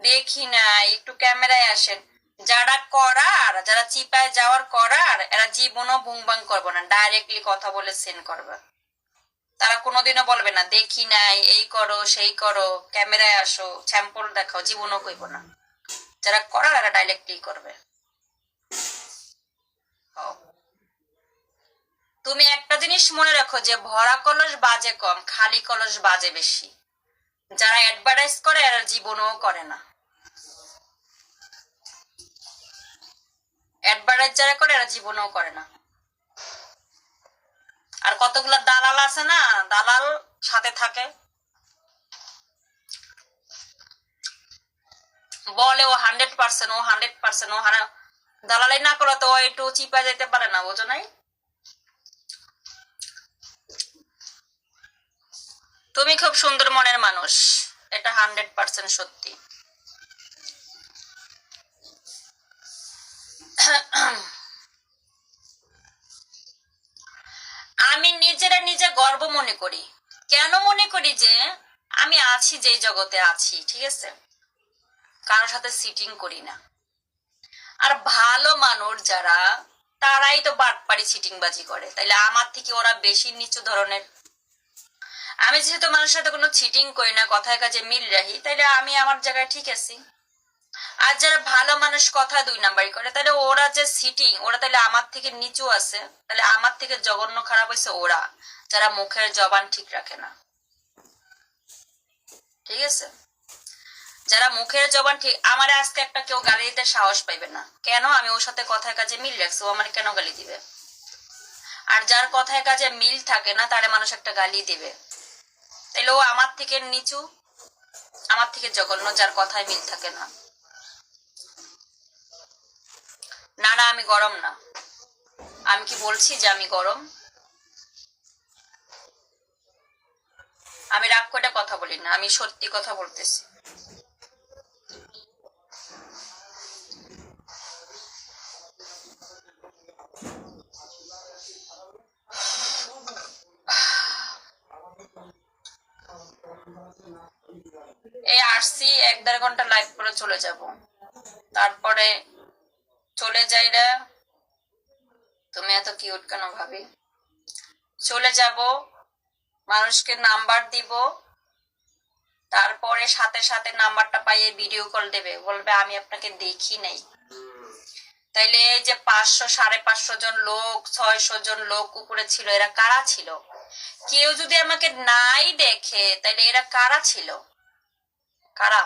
দেখি না, একটু ক্যামেরায় আসেন। যারা করার, যারা চিপায় যাওয়ার করার, এরা জীবনও ভুংবাং করবো না, ডাইরেক্টলি কথা বলে সেন্ড করবে। তারা কোনোদিনও বলবে না দেখি নাই, এই করো সেই করো, ক্যামেরায় আসো, স্যাম্পল দেখাও, জীবনও কইব না। যারা করার এরা ডাইরেক্টলি করবে। তুমি একটা জিনিস মনে রাখো যে ভরা কলস বাজে কম, খালি কলস বাজে বেশি। যারা অ্যাডভার্টাইজ করে এরা জীবনও করে না। অ্যাডভার্টাইজ যারা করে এরা জীবনও করে না। আর কতগুলা দালাল আছে না, দালাল সাথে থাকে, বলে ও 100%, ও 100%, ও দালালাই না করলে তো ও একটু চিপা যেতে পারে না, বোঝো নাই? তুমি খুব সুন্দর মনের মানুষ, এটা 100% সত্যি। আমি নিজেরা নিজে গর্ব মনে করি। কেন মনে করি? যে আমি আছি যে জগতে আছি, ঠিক আছে, কারোর সাথে সিটিং করি না। আর ভালো মানুষ যারা, তারাই তো বাটপাড়ি চিটিংবাজি করে, তাইলে আমার থেকে ওরা বেশি নিচু ধরনের। আমি যেহেতু মানুষের সাথে কোনো চিটিং করি না, কথায় কাজে মিল রাখি, তাইলে আমি আমার জায়গায় ঠিক আছি। আর যারা ভালো মানুষ কথা 2 নাম্বারই করে, তাহলে ওরা যে সিটিং, ওরা তাহলে আমার থেকে নিচু আছে, তাহলে আমার থেকে জঘন্য খারাপ হয়েছে ওরা, যারা মুখের জবান ঠিক রাখে না। ঠিক আছে, যারা মুখের জবান ঠিক, আমার আজকে একটা কেউ গালি দিতে সাহস পাইবে না। কেন? আমি ওর সাথে কথায় কাজে মিল রাখছি, ও আমার কেন গালি দিবে? আর যার কথায় কাজে মিল থাকে না, তারে মানুষ একটা গালি দিবে, তাহলে ও আমার থেকে নিচু, আমার থেকে জঘন্য, যার কথায় মিল থাকে না। না না, আমি গরম না। আমি কি বলছি যে আমি গরম? আমি রাগ করে কথা বলি না, আমি সত্যি কথা বলতেছি। এই আসছি 1-1.5 ঘন্টা লাইভ করে চলে যাব, তারপরে চলে যাইরা, তুমি এত কিউট কেন ভাবি? চলে যাব, মানুষকে নাম্বার দিব, তারপরে সাথে সাথে নাম্বারটা পাইয়ে ভিডিও কল দেবে, বলবে আমি আপনাকে দেখি নাই। তাইলে এই যে 500-550 জন লোক, 600 জন লোক উপরে ছিল, এরা কারা ছিল? কেউ যদি আমাকে নাই দেখে, তাইলে এরা কারা ছিল? কারা?